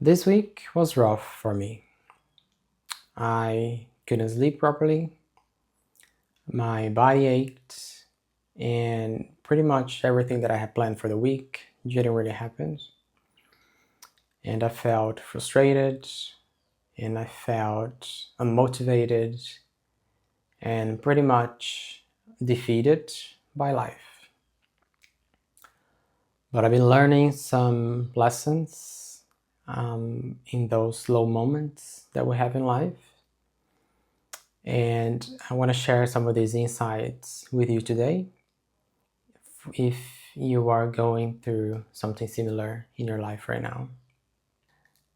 This week was rough for me. I couldn't sleep properly, my body ached, and pretty much everything that I had planned for the week didn't really happen. And I felt frustrated, and I felt unmotivated, and pretty much defeated by life. But I've been learning some lessons in those slow moments that we have in life. And I want to share some of these insights with you today. If you are going through something similar in your life right now,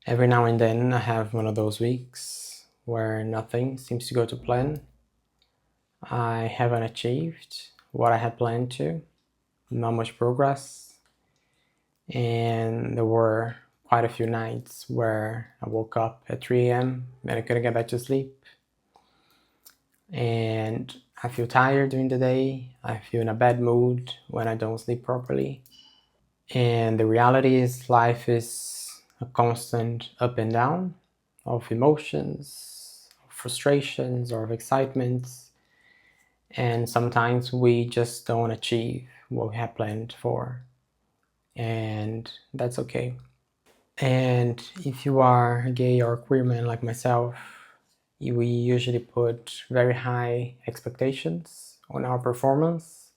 every now and then I have one of those weeks where nothing seems to go to plan. I haven't achieved what I had planned to, not much progress, and there were quite a few nights where I woke up at 3 a.m. and I couldn't get back to sleep. And I feel tired during the day. I feel in a bad mood when I don't sleep properly. And the reality is life is a constant up and down of emotions, of frustrations, or of excitements. And sometimes we just don't achieve what we have planned for. And that's okay. And if you are a gay or queer man like myself, we usually put very high expectations on our performance,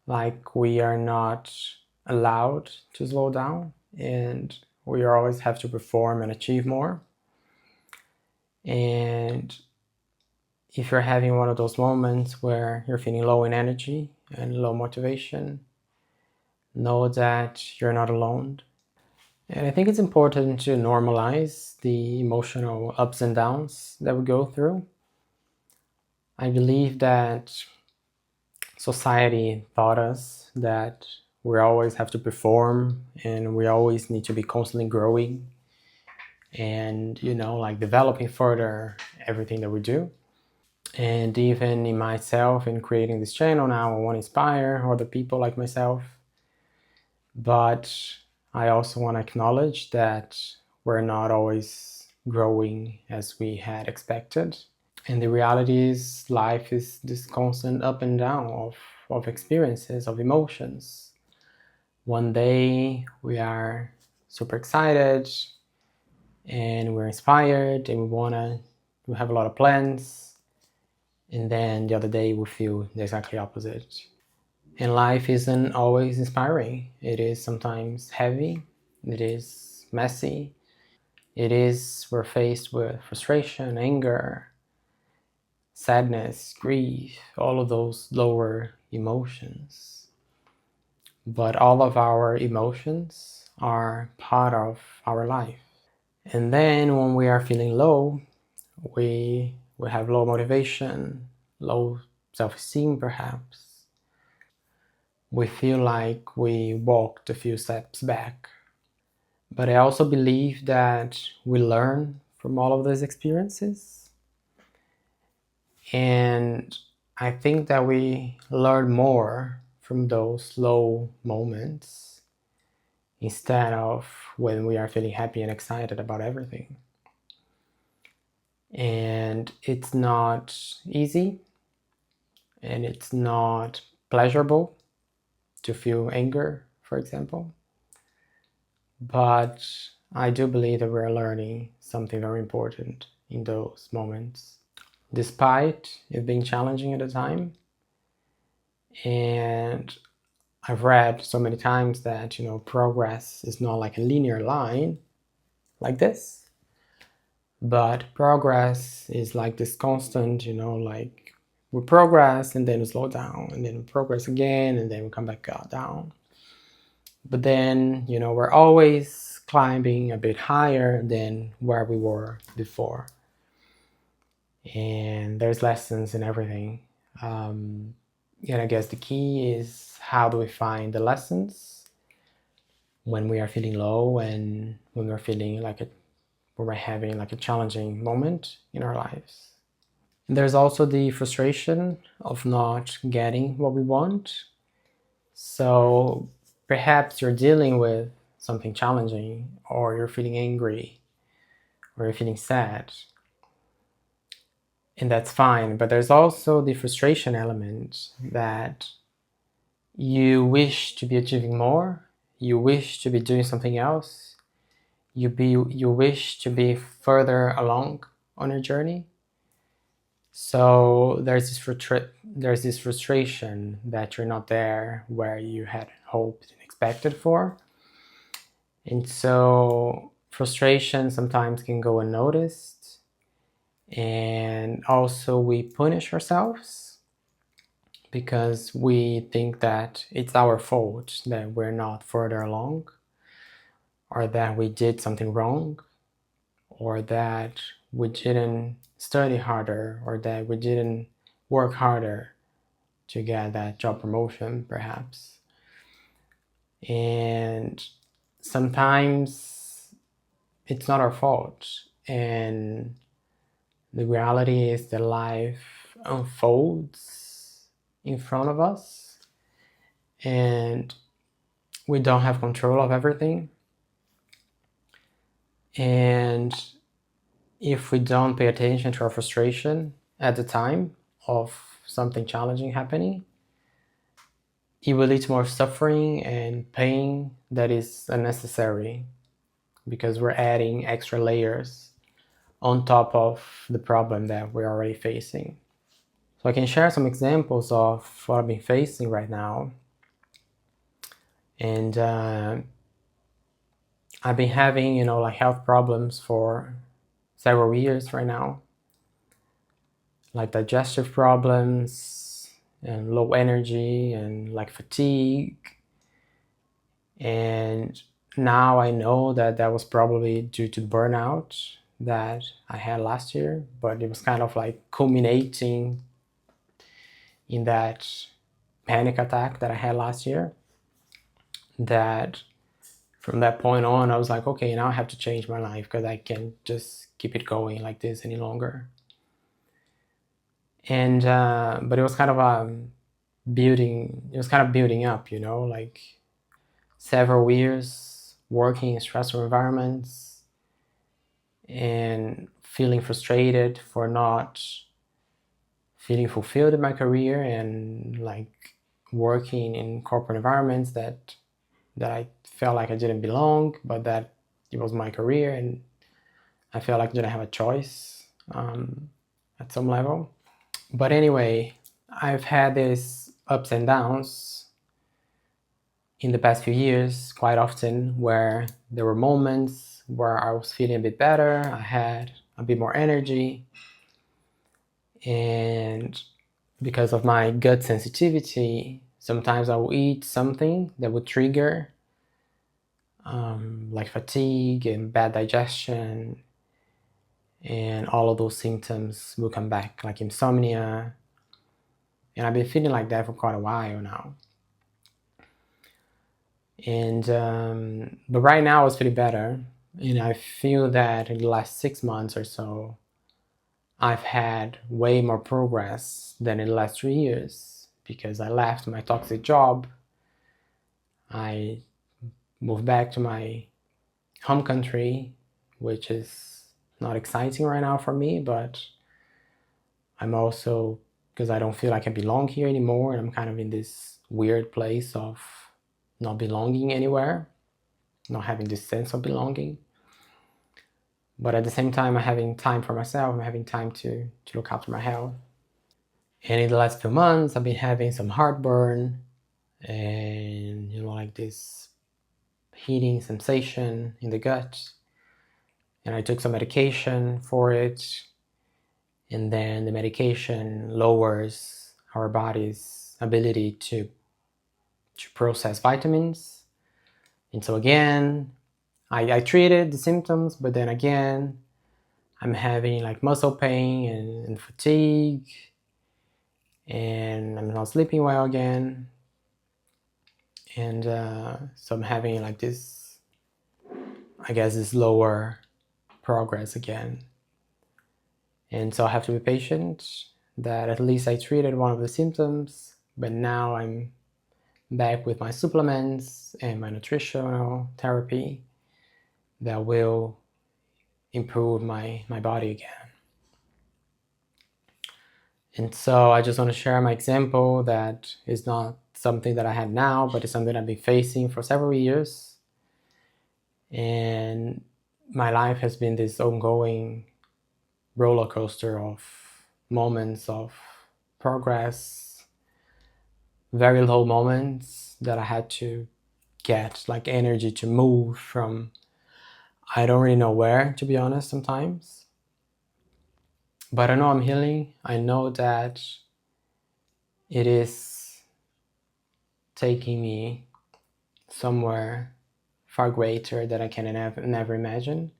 like we are not allowed to slow down and we always have to perform and achieve more. And if you're having one of those moments where you're feeling low in energy and low motivation, know that you're not alone. And I think it's important to normalize the emotional ups and downs that we go through. I believe that society taught us that we always have to perform and we always need to be constantly growing and, like developing further everything that we do. And even in myself, in creating this channel now, I want to inspire other people like myself. But I also want to acknowledge that we're not always growing as we had expected. And the reality is life is this constant up and down of experiences, of emotions. One day we are super excited and we're inspired and we have a lot of plans. And then the other day we feel the exactly opposite. And life isn't always inspiring. It is sometimes heavy. It is messy. We're faced with frustration, anger, sadness, grief, all of those lower emotions. But all of our emotions are part of our life. And then when we are feeling low, we have low motivation, low self-esteem perhaps. We feel like we walked a few steps back. But I also believe that we learn from all of those experiences. And I think that we learn more from those low moments instead of when we are feeling happy and excited about everything. And it's not easy and it's not pleasurable to feel anger, for example. But I do believe that we're learning something very important in those moments, despite it being challenging at the time. And I've read so many times that, progress is not like a linear line like this, but progress is like this constant, like we progress and then we slow down and then we progress again and then we come back down. But then, we're always climbing a bit higher than where we were before. And there's lessons in everything. And I guess the key is, how do we find the lessons when we are feeling low and when we're feeling like when we're having like a challenging moment in our lives. And there's also the frustration of not getting what we want. So perhaps you're dealing with something challenging, or you're feeling angry, or you're feeling sad. And that's fine. But there's also the frustration element that you wish to be achieving more, you wish to be doing something else, you wish to be further along on your journey. So there's this frustration that you're not there where you had hoped and expected for. And so frustration sometimes can go unnoticed. And also we punish ourselves because we think that it's our fault that we're not further along, or that we did something wrong, or that we didn't study harder, or that we didn't work harder to get that job promotion, perhaps. And sometimes it's not our fault. And the reality is that life unfolds in front of us, and we don't have control of everything. And if we don't pay attention to our frustration at the time of something challenging happening, it will lead to more suffering and pain that is unnecessary, because we're adding extra layers on top of the problem that we're already facing. So I can share some examples of what I've been facing right now. And I've been having, like health problems for several years right now, like digestive problems and low energy and like fatigue. And now I know that that was probably due to burnout that I had last year, but it was kind of like culminating in that panic attack that I had last year. That from that point on, I was like, okay, now I have to change my life because I can't just keep it going like this any longer. And but it was kind of building up, like several years working in stressful environments and feeling frustrated for not feeling fulfilled in my career, and like working in corporate environments that I felt like I didn't belong, but that it was my career, and I felt like I didn't have a choice at some level. But anyway, I've had these ups and downs in the past few years quite often, where there were moments where I was feeling a bit better, I had a bit more energy, and because of my gut sensitivity, sometimes I will eat something that would trigger like fatigue and bad digestion, and all of those symptoms will come back, like insomnia. And I've been feeling like that for quite a while now. And but right now it's feeling better, and I feel that in the last 6 months or so, I've had way more progress than in the last 3 years, because I left my toxic job. I moved back to my home country, which is not exciting right now for me, but I'm also, because I don't feel like I belong here anymore, and I'm kind of in this weird place of not belonging anywhere, not having this sense of belonging. But at the same time, I'm having time for myself, I'm having time to look after my health. And in the last few months, I've been having some heartburn and, like this heating sensation in the gut. And I took some medication for it. And then the medication lowers our body's ability to process vitamins. And so again, I treated the symptoms, but then again, I'm having like muscle pain and fatigue, and I'm not sleeping well again. And so I'm having like this, I guess, this lower progress again. And so I have to be patient, that at least I treated one of the symptoms, but now I'm back with my supplements and my nutritional therapy that will improve my body again. And so I just want to share my example that is not something that I have now, but it's something I've been facing for several years. And my life has been this ongoing roller coaster of moments of progress, very low moments that I had to get like energy to move from I don't really know where, to be honest, sometimes. But I know I'm healing. I know that it is taking me somewhere far greater that I can never imagine.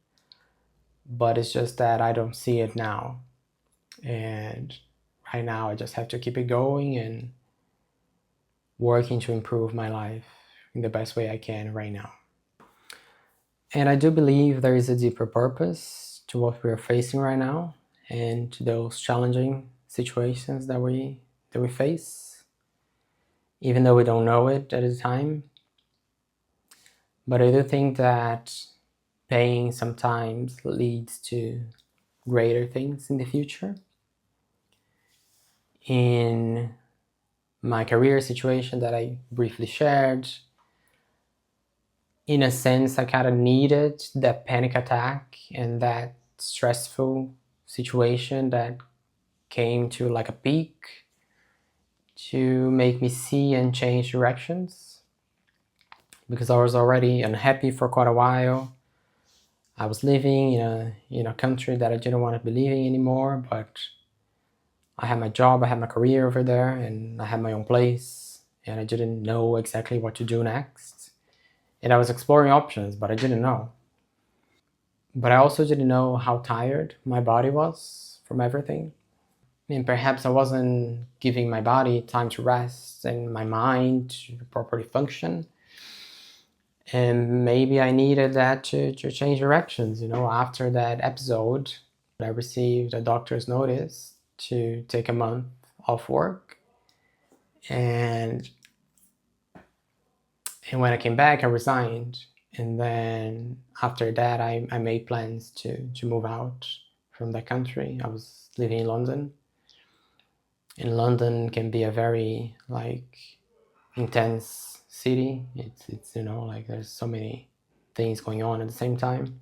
But it's just that I don't see it now. And right now I just have to keep it going and working to improve my life in the best way I can right now. And I do believe there is a deeper purpose to what we're facing right now and to those challenging situations that we face, even though we don't know it at the time. But I do think that pain sometimes leads to greater things in the future. In my career situation that I briefly shared, in a sense, I kind of needed that panic attack and that stressful situation that came to like a peak to make me see and change directions, because I was already unhappy for quite a while. I was living in a country that I didn't want to be living anymore, but I had my job, I had my career over there, and I had my own place, and I didn't know exactly what to do next. And I was exploring options, but I didn't know. But I also didn't know how tired my body was from everything. And perhaps I wasn't giving my body time to rest and my mind to properly function. And maybe I needed that to change directions. After that episode, I received a doctor's notice to take a month off work. And when I came back, I resigned. And then after that, I made plans to move out from that country. I was living in London. And London can be a very intense city. It's like there's so many things going on at the same time.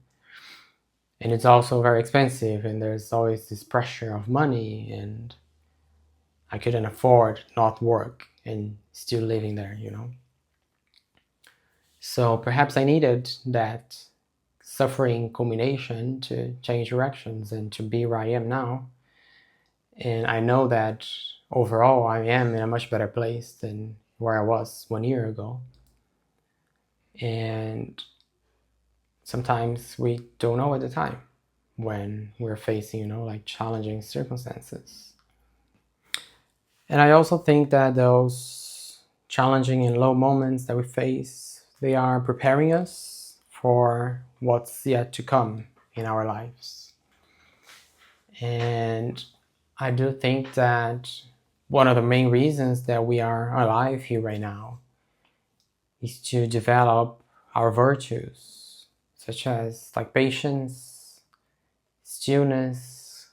And it's also very expensive, and there's always this pressure of money, and I couldn't afford not work and still living there. So perhaps I needed that suffering culmination to change directions and to be where I am now. And I know that overall I am in a much better place than where I was 1 year ago. And sometimes we don't know at the time when we're facing, challenging circumstances. And I also think that those challenging and low moments that we face, they are preparing us for what's yet to come in our lives. And I do think that one of the main reasons that we are alive here right now is to develop our virtues, such as patience, stillness,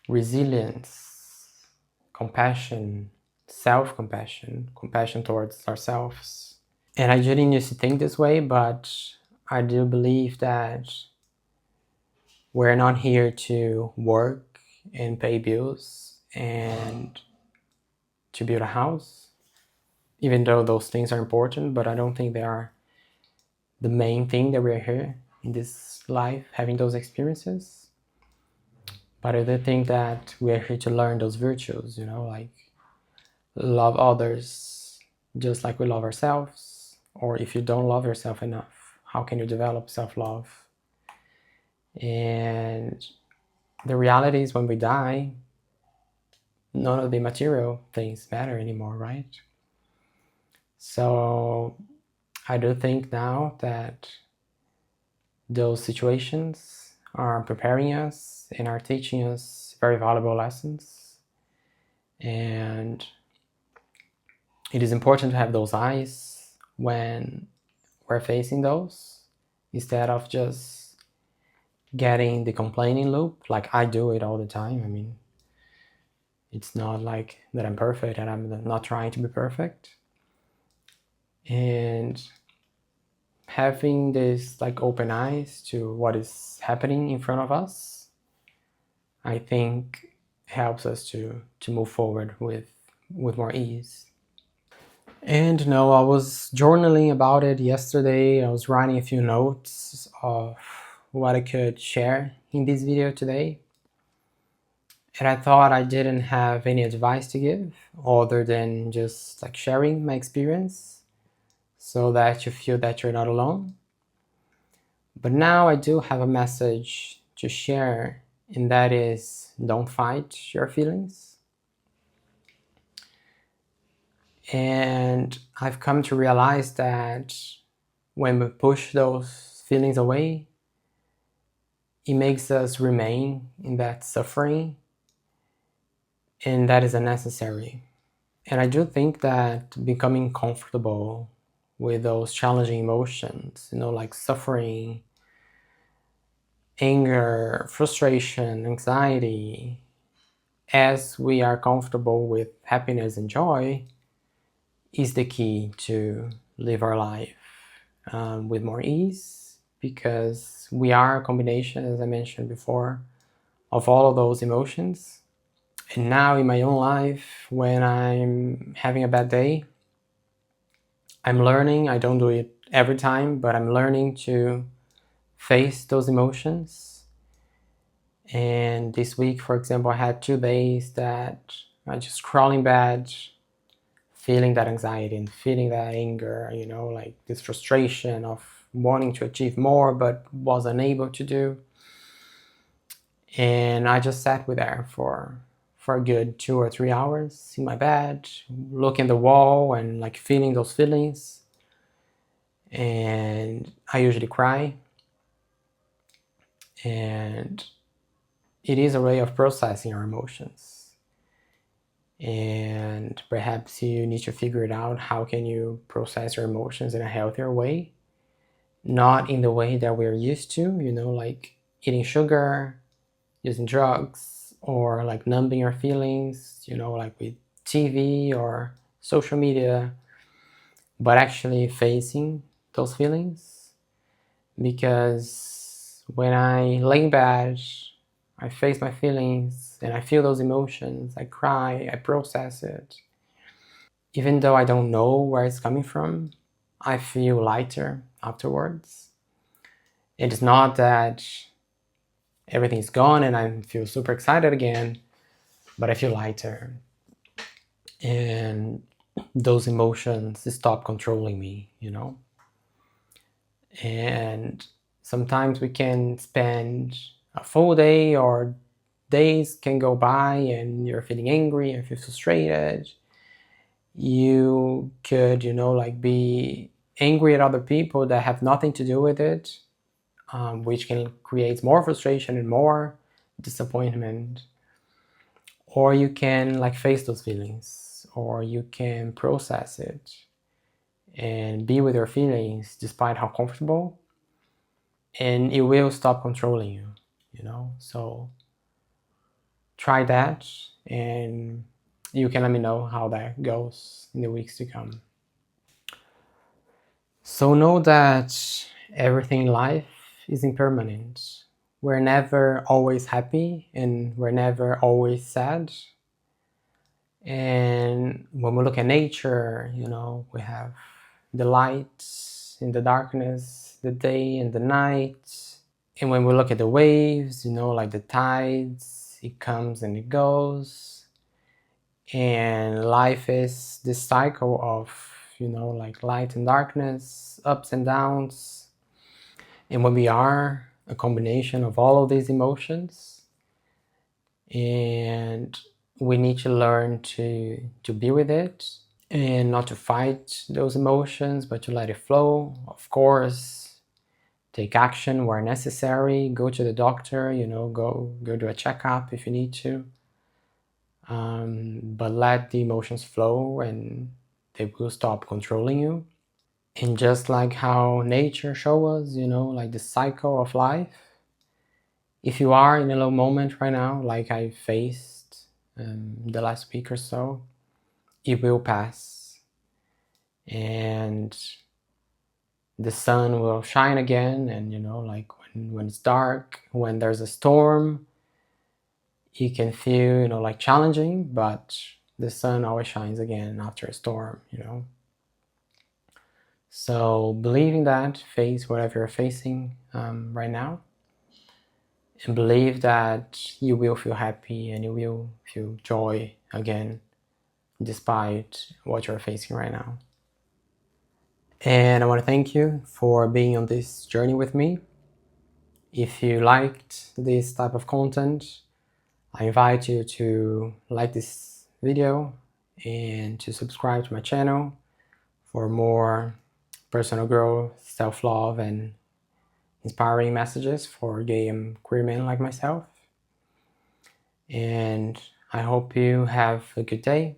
resilience, compassion, self-compassion, compassion towards ourselves. And I didn't used to think this way, but I do believe that we're not here to work and pay bills and to build a house, even though those things are important, but I don't think they are the main thing that we're here in this life, having those experiences. But I do think that we're here to learn those virtues, love others just like we love ourselves. Or if you don't love yourself enough, how can you develop self-love? And the reality is, when we die, none of the material things matter anymore, right? So I do think now that those situations are preparing us and are teaching us very valuable lessons. And it is important to have those eyes when we're facing those, instead of just getting the complaining loop. Like I do it all the time. I mean, it's not like that I'm perfect, and I'm not trying to be perfect. And having this like open eyes to what is happening in front of us, I think helps us to move forward with more ease. And no, I was journaling about it yesterday. I was writing a few notes of what I could share in this video today. And I thought I didn't have any advice to give other than just like sharing my experience so that you feel that you're not alone. But now I do have a message to share, and that is, don't fight your feelings. And I've come to realize that when we push those feelings away, it makes us remain in that suffering, and that is unnecessary. And I do think that becoming comfortable with those challenging emotions, like suffering, anger, frustration, anxiety, as we are comfortable with happiness and joy, is the key to live our life with more ease, because we are a combination, as I mentioned before, of all of those emotions. And now in my own life, when I'm having a bad day, I'm learning, I don't do it every time, but I'm learning to face those emotions. And this week, for example, I had 2 days that I just crawling bed, feeling that anxiety and feeling that anger, like this frustration of wanting to achieve more but was unable to do. And I just sat with her for a good 2 or 3 hours in my bed, looking at the wall and like feeling those feelings. And I usually cry. And it is a way of processing our emotions. And perhaps you need to figure it out. How can you process your emotions in a healthier way? Not in the way that we're used to, like eating sugar, using drugs, or like numbing your feelings, like with TV or social media, but actually facing those feelings. Because when I lay in bed, I face my feelings and I feel those emotions, I cry, I process it. Even though I don't know where it's coming from, I feel lighter afterwards. It's not that everything's gone and I feel super excited again, but I feel lighter. And those emotions stop controlling me, And sometimes we can spend a full day, or days can go by and you're feeling angry and feel frustrated. You could, like be angry at other people that have nothing to do with it, which can create more frustration and more disappointment. Or you can like face those feelings, or you can process it and be with your feelings despite how comfortable, and it will stop controlling you, So try that, and you can let me know how that goes in the weeks to come. So know that everything in life is impermanent. We're never always happy, and we're never always sad. And when we look at nature, we have the light and the darkness, the day and the night. And when we look at the waves, like the tides, it comes and it goes. And life is this cycle of, like light and darkness, ups and downs. And when we are a combination of all of these emotions, and we need to learn to be with it and not to fight those emotions, but to let it flow. Of course, take action where necessary. Go to the doctor, go do a checkup if you need to. But let the emotions flow and they will stop controlling you. And just like how nature shows us, like the cycle of life, if you are in a low moment right now, like I faced the last week or so, it will pass. And the sun will shine again. And, like when it's dark, when there's a storm, it can feel, like challenging, but the sun always shines again after a storm, So believe in that, face whatever you're facing right now, and believe that you will feel happy and you will feel joy again, despite what you're facing right now. And I want to thank you for being on this journey with me. If you liked this type of content, I invite you to like this video and to subscribe to my channel for more personal growth, self-love, and inspiring messages for gay and queer men like myself. And I hope you have a good day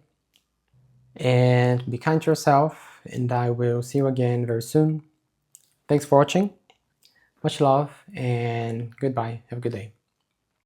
and be kind to yourself, and I will see you again very soon. Thanks for watching. Much love and goodbye. Have a good day.